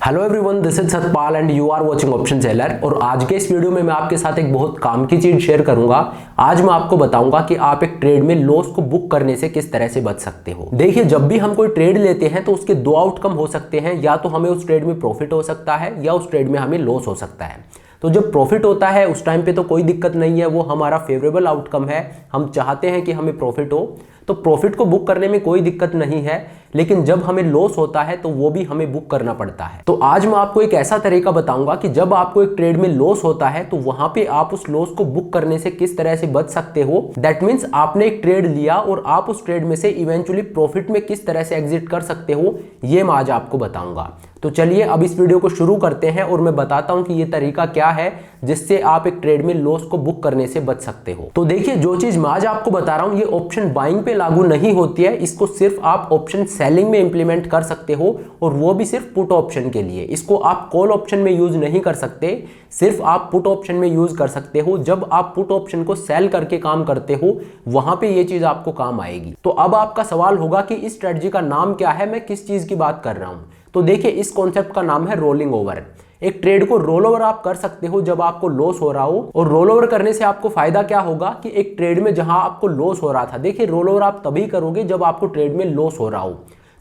Hello everyone, this is Satpal and you are watching option seller. और आज के इस वीडियो में मैं आपके साथ एक बहुत काम की चीज शेयर करूंगा। आज मैं आपको बताऊंगा कि आप एक ट्रेड में लॉस को बुक करने से किस तरह से बच सकते हो। देखिए, जब भी हम कोई ट्रेड लेते हैं तो उसके दो आउटकम हो सकते हैं। या तो हमें उस ट्रेड में प्रॉफिट हो सकता है या उस ट्रेड में हमें लॉस हो सकता है। तो जब प्रॉफिट होता है उस टाइम पे तो कोई दिक्कत नहीं है, वो हमारा फेवरेबल आउटकम है। हम चाहते हैं कि हमें प्रॉफिट हो, तो प्रॉफिट को बुक करने में कोई दिक्कत नहीं है। लेकिन जब हमें लॉस होता है तो वो भी हमें बुक करना पड़ता है। तो आज मैं आपको एक ऐसा तरीका बताऊंगा कि जब आपको एक ट्रेड में लॉस होता है तो वहां पे आप उस लॉस को बुक करने से किस तरह से बच सकते हो। दैट मीन्स आपने एक ट्रेड लिया और आप उस ट्रेड में से इवेंचुअली प्रॉफिट में किस तरह से एग्जिट कर सकते हो, ये मैं आज आपको बताऊंगा। तो चलिए अब इस वीडियो को शुरू करते हैं और मैं बताता हूं कि ये तरीका क्या है जिससे आप एक ट्रेड में लॉस को बुक करने से बच सकते हो। तो देखिए, जो चीज मैं आज आपको बता रहा हूं ये ऑप्शन बाइंग पे लागू नहीं होती है। इसको सिर्फ आप ऑप्शन सेलिंग में इंप्लीमेंट कर सकते हो, और वो भी सिर्फ पुट ऑप्शन के लिए। इसको आप कॉल ऑप्शन में यूज नहीं कर सकते, सिर्फ आप पुट ऑप्शन में यूज कर सकते हो। जब आप पुट ऑप्शन को सेल करके काम करते हो वहां पे ये चीज आपको काम आएगी। तो अब आपका सवाल होगा कि इस स्ट्रेटजी का नाम क्या है, मैं किस चीज की बात कर रहा हूं। तो देखिए, इस कॉन्सेप्ट का नाम है रोलिंग ओवर। एक ट्रेड को रोल ओवर आप कर सकते हो जब आपको लॉस हो रहा हो। और रोल ओवर करने से आपको फायदा क्या होगा कि एक ट्रेड में जहां आपको लॉस हो रहा था, देखिए रोल ओवर आप तभी करोगे जब आपको ट्रेड में लॉस हो रहा हो।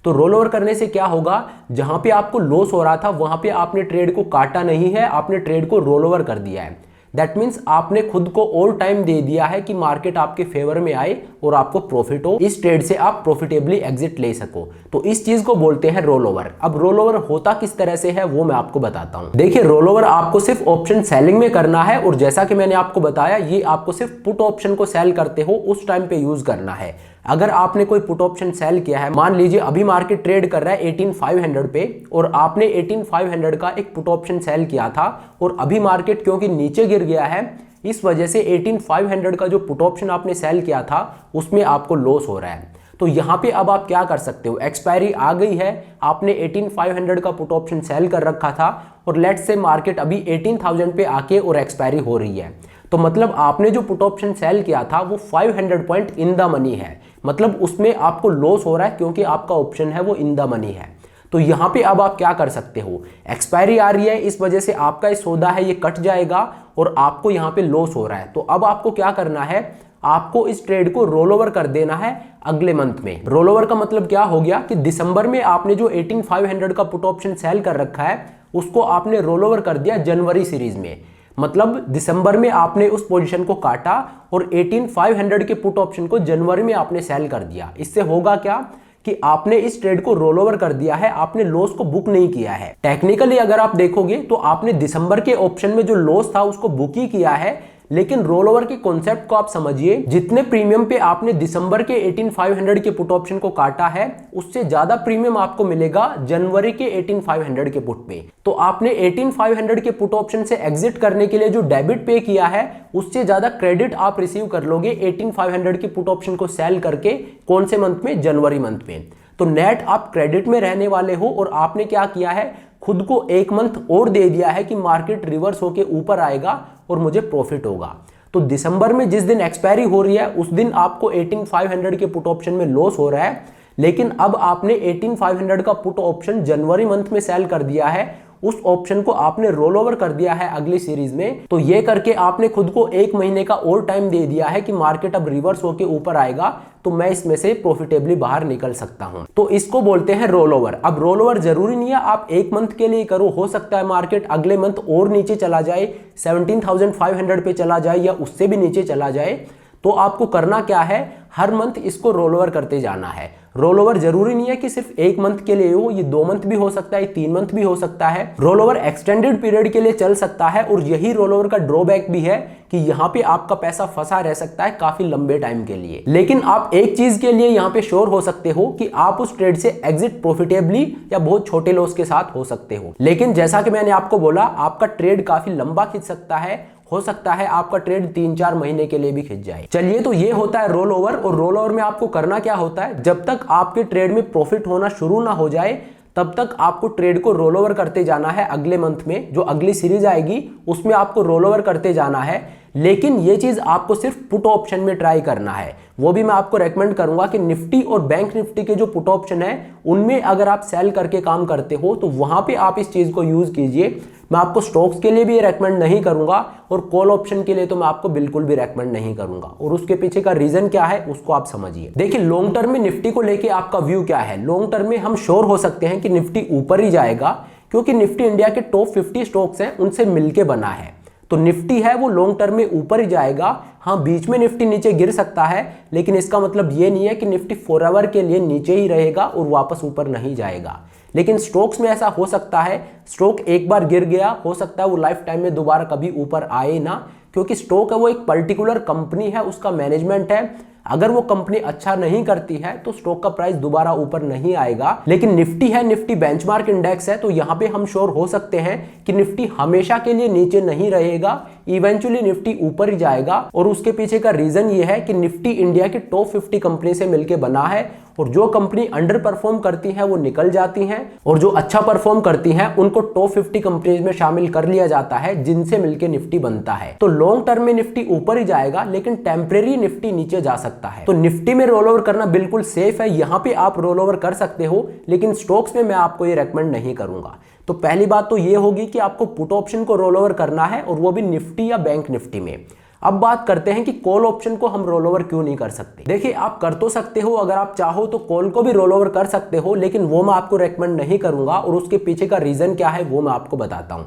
तो रोल ओवर करने से क्या होगा, जहां पे आपको लॉस हो रहा था वहां पे आपने ट्रेड को काटा नहीं है, आपने ट्रेड को रोल ओवर कर दिया है। दैट मीन्स आपने खुद को और टाइम दे दिया है कि मार्केट आपके फेवर में आए और आपको प्रॉफिट हो, इस ट्रेड से आप प्रॉफिटेबली एग्जिट ले सको। तो इस चीज को बोलते हैं रोल ओवर। अब रोल ओवर होता किस तरह से है वो मैं आपको बताता हूं। देखिए, रोल ओवर आपको सिर्फ ऑप्शन सेलिंग में करना है, और जैसा कि मैंने आपको बताया ये आपको सिर्फ पुट ऑप्शन को सेल करते हो उस टाइम पे यूज करना है। अगर आपने कोई पुट ऑप्शन सेल किया है, मान लीजिए अभी मार्केट ट्रेड कर रहा है 18,500 पे, और आपने 18,500 का एक पुट ऑप्शन सेल किया था, और अभी मार्केट क्योंकि नीचे गिर गया है इस वजह से 18,500 का जो पुट ऑप्शन आपने सेल किया था उसमें आपको लॉस हो रहा है। तो यहां पे अब आप क्या कर सकते हो, एक्सपायरी आ गई है, आपने 18,500 का पुट ऑप्शन सेल कर रखा था, और लेट्स से मार्केट अभी 18,000 पे आके और एक्सपायरी हो रही है। तो मतलब आपने जो पुट ऑप्शन सेल किया था वो 500 पॉइंट इन द मनी है, मतलब उसमें आपको लॉस हो रहा है क्योंकि आपका ऑप्शन है वो इन द मनी है। तो यहां पे अब आप क्या कर सकते हो, एक्सपायरी आ रही है, इस वजह से आपका इस सौदा है ये कट जाएगा और आपको यहां पे लॉस हो रहा है। तो अब आपको क्या करना है, आपको इस ट्रेड को रोल ओवर कर देना है अगले मंथ में। रोल ओवर का मतलब क्या हो गया कि दिसंबर में आपने जो 18,500 का पुट ऑप्शन सेल कर रखा है उसको आपने रोल ओवर कर दिया जनवरी सीरीज में। मतलब दिसंबर में आपने उस पोजीशन को काटा और 18,500 के पुट ऑप्शन को जनवरी में आपने सेल कर दिया। इससे होगा क्या कि आपने इस ट्रेड को रोल ओवर कर दिया है, आपने लॉस को बुक नहीं किया है। टेक्निकली अगर आप देखोगे तो आपने दिसंबर के ऑप्शन में जो लॉस था उसको बुक ही किया है, लेकिन रोल ओवर के कॉन्सेप्ट को आप समझिए। जितने प्रीमियम पे आपने दिसंबर के 18,500 के पुट ऑप्शन को काटा है उससे ज्यादा प्रीमियम आपको मिलेगा जनवरी के 18,500 के पुट पे। तो आपने 18,500 के पुट ऑप्शन से एग्जिट करने के लिए जो डेबिट पे किया है उससे ज्यादा क्रेडिट आप रिसीव कर लोगे 18,500 के पुट ऑप्शन को सेल करके। कौन से मंथ में, जनवरी मंथ में। तो नेट आप क्रेडिट में रहने वाले हो, और आपने क्या किया है, खुद को एक मंथ और दे दिया है कि मार्केट रिवर्स होके ऊपर आएगा और मुझे प्रॉफिट होगा। तो दिसंबर में जिस दिन एक्सपायरी हो रही है उस दिन आपको 18,500 के पुट ऑप्शन में लॉस हो रहा है, लेकिन अब आपने 18,500 का पुट ऑप्शन जनवरी मंथ में सेल कर दिया है, उस ऑप्शन को आपने रोल ओवर कर दिया है अगली सीरीज में। तो ये करके आपने खुद को एक महीने का और टाइम दे दिया है कि मार्केट अब रिवर्स होके ऊपर आएगा तो मैं इसमें से प्रॉफिटेबली बाहर निकल सकता हूं। तो इसको बोलते हैं रोल ओवर। अब रोल ओवर जरूरी नहीं है आप एक मंथ के लिए करो, हो सकता है मार्केट अगले मंथ और नीचे चला जाए, 17,500 पे चला जाए या उससे भी नीचे चला जाए। तो आपको करना क्या है, हर मंथ इसको रोल ओवर करते जाना है। रोल ओवर जरूरी नहीं है कि सिर्फ एक मंथ के लिए हो, ये 2 मंथ भी हो सकता है, 3 मंथ भी हो सकता है। रोल ओवर एक्सटेंडेड पीरियड के लिए चल सकता है, और यही रोल ओवर का ड्रॉबैक भी है कि यहाँ पे आपका पैसा फंसा रह सकता है काफी लंबे टाइम के लिए। लेकिन आप एक चीज के लिए यहाँ पे श्योर हो सकते हो कि आप उस ट्रेड से एग्जिट प्रॉफिटेबली या बहुत छोटे लॉस के साथ हो सकते हो। लेकिन जैसा कि मैंने आपको बोला, आपका ट्रेड काफी लंबा खिंच सकता है, हो सकता है आपका ट्रेड 3-4 महीने के लिए भी खिंच जाए। चलिए, तो ये होता है रोल ओवर। और रोल ओवर में आपको करना क्या होता है, जब तक आपके ट्रेड में प्रॉफिट होना शुरू ना हो जाए तब तक आपको ट्रेड को रोल ओवर करते जाना है। अगले मंथ में जो अगली सीरीज आएगी उसमें आपको रोल ओवर करते जाना है। लेकिन ये चीज आपको सिर्फ पुट ऑप्शन में ट्राई करना है। वो भी मैं आपको रेकमेंड करूंगा कि निफ्टी और बैंक निफ्टी के जो पुट ऑप्शन है उनमें अगर आप सेल करके काम करते हो तो वहां पे आप इस चीज को यूज कीजिए। मैं आपको स्टॉक्स के लिए भी रेकमेंड नहीं करूंगा और कॉल ऑप्शन के लिए तो मैं आपको बिल्कुल भी रेकमेंड नहीं करूंगा। और उसके पीछे का रीजन क्या है उसको आप समझिए। देखिए लॉन्ग टर्म में निफ्टी को लेके आपका व्यू क्या है। लॉन्ग टर्म में हम श्योर हो सकते हैं कि निफ्टी ऊपर ही जाएगा, क्योंकि निफ्टी इंडिया के टॉप 50 स्टॉक्स हैं उनसे मिलके बना है। तो निफ्टी है वो लॉन्ग टर्म में ऊपर ही जाएगा। हाँ, बीच में निफ्टी नीचे गिर सकता है, लेकिन इसका मतलब ये नहीं है कि निफ्टी फॉरएवर के लिए नीचे ही रहेगा और वापस ऊपर नहीं जाएगा। लेकिन स्टॉक्स में ऐसा हो सकता है, स्टॉक एक बार गिर गया, हो सकता है वो लाइफ टाइम में दोबारा कभी ऊपर आए ना, क्योंकि स्टॉक है वो एक पर्टिकुलर कंपनी है, उसका मैनेजमेंट है। अगर वो कंपनी अच्छा नहीं करती है तो स्टॉक का प्राइस दोबारा ऊपर नहीं आएगा। लेकिन निफ्टी है, निफ्टी बेंचमार्क इंडेक्स है, तो यहां पे हम श्योर हो सकते हैं कि निफ्टी हमेशा के लिए नीचे नहीं रहेगा, इवेंचुअली निफ्टी ऊपर ही जाएगा। और उसके पीछे का रीजन ये है कि निफ्टी इंडिया की टॉप 50 कंपनी से मिलकर बना है, और जो कंपनी अंडर परफॉर्म करती है वो निकल जाती हैं, और जो अच्छा परफॉर्म करती हैं उनको टॉप 50 कंपनीज में शामिल कर लिया जाता है, जिनसे मिलकर निफ्टी बनता है। तो लॉन्ग टर्म में निफ्टी ऊपर ही जाएगा, लेकिन टेम्परेरी निफ्टी नीचे जा सकता है। तो निफ्टी में रोल ओवर करना बिल्कुल सेफ है, यहां पे आप रोल ओवर कर सकते हो, लेकिन स्टॉक्स में मैं आपको ये रेकमेंड नहीं करूंगा। तो पहली बात तो ये होगी कि आपको पुट ऑप्शन को रोल ओवर करना है, और वो भी निफ्टी या बैंक निफ्टी में। अब बात करते हैं कि कॉल ऑप्शन को हम रोल ओवर क्यों नहीं कर सकते। देखिए आप कर तो सकते हो, अगर आप चाहो तो कॉल को भी रोल ओवर कर सकते हो, लेकिन वो मैं आपको रेकमेंड नहीं करूंगा। और उसके पीछे का रीजन क्या है वो मैं आपको बताता हूं।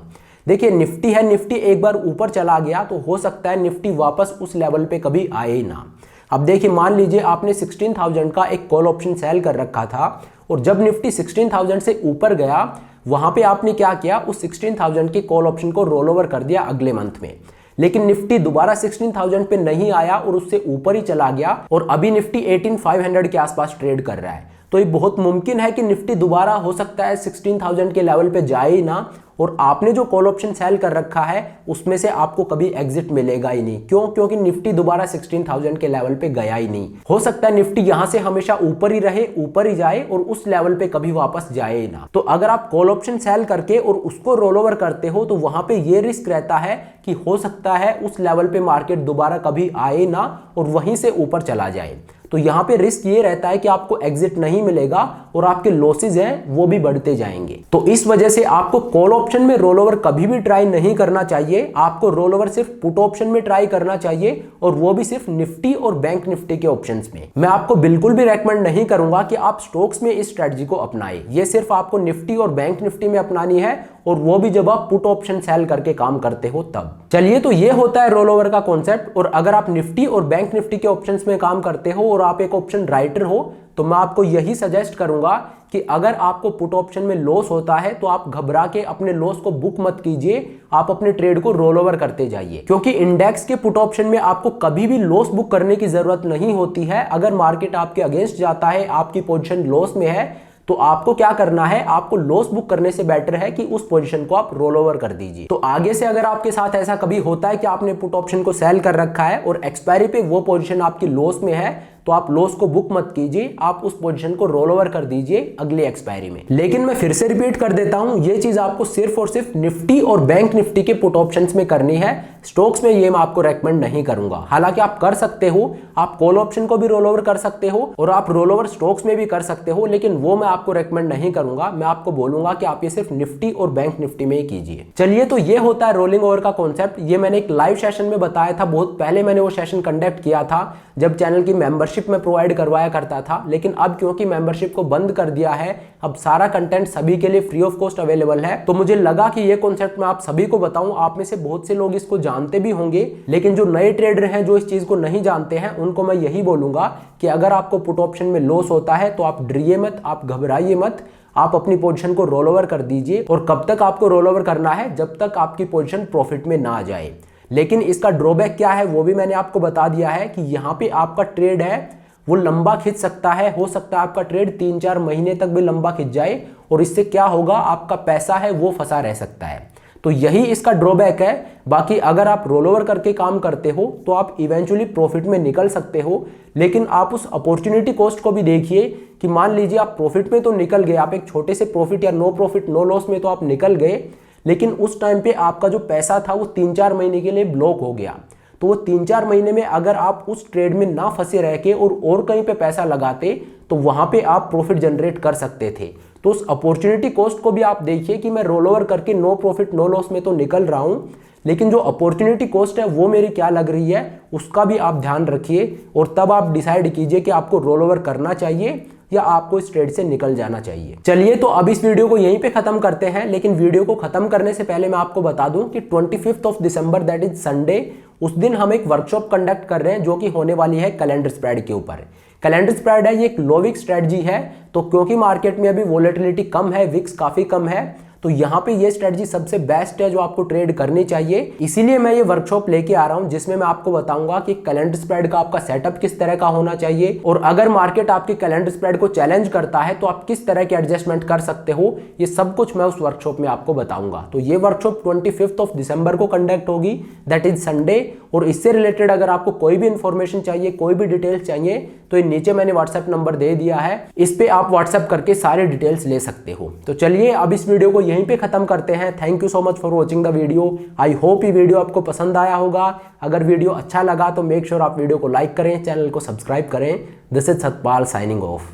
देखिए निफ्टी है, निफ्टी एक बार ऊपर चला गया तो हो सकता है निफ्टी वापस उस लेवल पे कभी आए ही ना। अब देखिए मान लीजिए आपने 16,000 का एक कॉल ऑप्शन सेल कर रखा था, और जब निफ्टी 16,000 से ऊपर गया वहां पे आपने क्या किया, उस 16,000 के कॉल ऑप्शन को रोल ओवर कर दिया अगले मंथ में। लेकिन निफ्टी दोबारा 16,000 पे नहीं आया और उससे ऊपर ही चला गया, और अभी निफ्टी 18,500 के आसपास ट्रेड कर रहा है। तो ये बहुत मुमकिन है कि निफ्टी दोबारा हो सकता है 16,000 के लेवल पे जाए ही ना, और आपने जो कॉल ऑप्शन सेल कर रखा है उसमें से आपको कभी एग्जिट मिलेगा ही नहीं। क्यों? क्योंकि निफ्टी दोबारा 16,000 के लेवल पे गया ही नहीं। हो सकता है निफ्टी यहां से हमेशा ऊपर ही रहे, ऊपर ही जाए और उस लेवल पे कभी वापस जाए ही ना। तो अगर आप कॉल ऑप्शन सेल करके और उसको रोल ओवर करते हो तो वहां पे ये रिस्क रहता है कि हो सकता है उस लेवल पे मार्केट दोबारा कभी आए ना और वहीं से ऊपर चला जाए। तो यहां पे रिस्क ये रहता है कि आपको एग्जिट नहीं मिलेगा और आपके लॉसेज हैं वो भी बढ़ते जाएंगे। तो इस वजह से आपको कॉल ऑप्शन में रोल ओवर कभी भी ट्राई नहीं करना चाहिए। आपको रोल ओवर सिर्फ पुट ऑप्शन में ट्राई करना चाहिए, और वो भी सिर्फ निफ्टी और बैंक निफ्टी के ऑप्शंस में। मैं आपको बिल्कुल भी रेकमेंड नहीं करूंगा कि आप स्टॉक्स में इस स्ट्रेटजी को अपनाएं। ये सिर्फ आपको निफ्टी और बैंक निफ्टी में अपनानी है, और वो भी जब आप पुट ऑप्शन सेल करके काम करते हो तब। चलिए, तो ये होता है रोल ओवर का कॉन्सेप्ट। और अगर आप निफ्टी और बैंक निफ्टी के ऑप्शंस में काम करते हो और आप एक ऑप्शन राइटर हो, तो मैं आपको यही सजेस्ट करूंगा कि अगर आपको पुट ऑप्शन में लॉस होता है तो आप घबरा के अपने लॉस को बुक मत कीजिए, आप अपने ट्रेड को रोल ओवर करते जाइए। क्योंकि इंडेक्स के पुट ऑप्शन में आपको कभी भी लॉस बुक करने की जरूरत नहीं होती है। अगर मार्केट आपके अगेंस्ट जाता है, आपकी पोजीशन लॉस में है, तो आपको क्या करना है, आपको लॉस बुक करने से बेटर है कि उस पोजीशन को आप रोल ओवर कर दीजिए। तो आगे से अगर आपके साथ ऐसा कभी होता है कि आपने पुट ऑप्शन को सेल कर रखा है और एक्सपायरी पे वो पोजीशन आपकी लॉस में है, तो आप लॉस को बुक मत कीजिए, आप उस पोजीशन को रोल ओवर कर दीजिए अगले एक्सपायरी में। लेकिन मैं फिर से रिपीट कर देता हूं, ये चीज आपको सिर्फ और सिर्फ निफ्टी और बैंक निफ्टी के पुट ऑप्शंस में करनी है। स्टॉक्स में ये मैं आपको रेकमेंड नहीं करूंगा। हालांकि आप कर सकते हो, आप कॉल ऑप्शन को भी रोल ओवर कर सकते हो और आप रोल ओवर स्टॉक्स में भी कर सकते हो, लेकिन वो मैं आपको रेकमेंड नहीं करूंगा। मैं आपको बोलूंगा कि आप ये सिर्फ निफ्टी और बैंक निफ्टी में ही कीजिए। चलिए, तो ये होता है रोलिंग ओवर का कॉन्सेप्ट। ये मैंने एक लाइव सेशन में बताया था, बहुत पहले मैंने वो सेशन कंडक्ट किया था जब चैनल की मेंबरशिप में प्रोवाइड करवाया करता था। लेकिन अब क्योंकि मेंबरशिप को बंद कर दिया है, अब सारा कंटेंट सभी के लिए फ्री ऑफ कॉस्ट अवेलेबल है, तो मुझे लगा कि ये कॉन्सेप्ट मैं आप सभी को बताऊं। आप में से बहुत से लोग इसको जानते भी होंगे, लेकिन जो नए ट्रेडर हैं जो इस चीज को नहीं जानते हैं, उनको मैं यही बोलूंगा कि अगर आपको पुट ऑप्शन में लॉस होता है तो आप डरिए मत, आप घबराइए मत, आप अपनी पोजीशन को रोल ओवर कर दीजिए। और कब तक आपको रोल ओवर करना है, जब तक आपकी पोजीशन प्रॉफिट में ना आ जाए। लेकिन इसका ड्रॉबैक क्या है वो भी मैंने आपको बता दिया है कि यहाँ पे आपका ट्रेड है वो लंबा खिंच सकता है। हो सकता है आपका ट्रेड 3-4 महीने तक भी लंबा खिंच जाए, और इससे क्या होगा, आपका पैसा है वो फंसा रह सकता है। तो यही इसका ड्रॉबैक है। बाकी अगर आप रोल ओवर करके काम करते हो तो आप इवेंचुअली प्रॉफिट में निकल सकते हो। लेकिन आप उस अपॉर्चुनिटी कॉस्ट को भी देखिए कि मान लीजिए आप प्रॉफिट में तो निकल गए, आप एक छोटे से प्रॉफिट या नो प्रॉफिट नो लॉस में तो आप निकल गए, लेकिन उस टाइम पे आपका जो पैसा था वो 3-4 महीने के लिए ब्लॉक हो गया। तो वो 3-4 महीने में अगर आप उस ट्रेड में ना फंसे रह के और कहीं पे पैसा लगाते तो वहां पे आप प्रॉफिट जनरेट कर सकते थे। तो उस अपॉर्चुनिटी कॉस्ट को भी आप देखिए कि मैं रोल ओवर करके नो प्रॉफिट नो लॉस में तो निकल रहा हूं, लेकिन जो अपॉर्चुनिटी कॉस्ट है वो मेरी क्या लग रही है उसका भी आप ध्यान रखिए और तब आप डिसाइड कीजिए कि आपको रोल ओवर करना चाहिए या आपको इस ट्रेड से निकल जाना चाहिए। चलिए तो अब इस वीडियो को यहीं पे खत्म करते हैं, लेकिन वीडियो को खत्म करने से पहले मैं आपको बता दूं कि 25 दिसंबर दैट इज संडे, उस दिन हम एक वर्कशॉप कंडक्ट कर रहे हैं जो कि होने वाली है कैलेंडर स्प्रेड के ऊपर। कैलेंडर स्प्रेड है, ये एक लो विक स्ट्रेटजी है, तो क्योंकि मार्केट में अभी वोलेटिलिटी कम है, विक्स काफी कम है, तो यहाँ पे ये स्ट्रेटजी सबसे बेस्ट है जो आपको ट्रेड करनी चाहिए। इसीलिए मैं ये वर्कशॉप लेके आ रहा हूँ जिसमें मैं आपको बताऊंगा कि कैलेंडर स्प्रेड का आपका सेटअप किस तरह का होना चाहिए और अगर मार्केट आपके कैलेंडर स्प्रेड को चैलेंज करता है तो आप किस तरह के एडजस्टमेंट कर सकते हो, ये सब कुछ मैं उस वर्कशॉप में आपको बताऊंगा। तो ये वर्कशॉप 25 दिसंबर को कंडक्ट होगी, दैट इज संडे। और इससे रिलेटेड अगर आपको कोई भी इंफॉर्मेशन चाहिए, कोई भी डिटेल्स चाहिए, तो ये नीचे मैंने व्हाट्सएप नंबर दे दिया है, इस पे आप व्हाट्सएप करके सारे डिटेल्स ले सकते हो। तो चलिए अब इस वीडियो को यहीं पे खत्म करते हैं। Thank you so much for watching the video. I hope ये वीडियो आपको पसंद आया होगा। अगर वीडियो अच्छा लगा तो मेक श्योर आप वीडियो को लाइक करें, चैनल को सब्सक्राइब करें। This is Satpal signing off.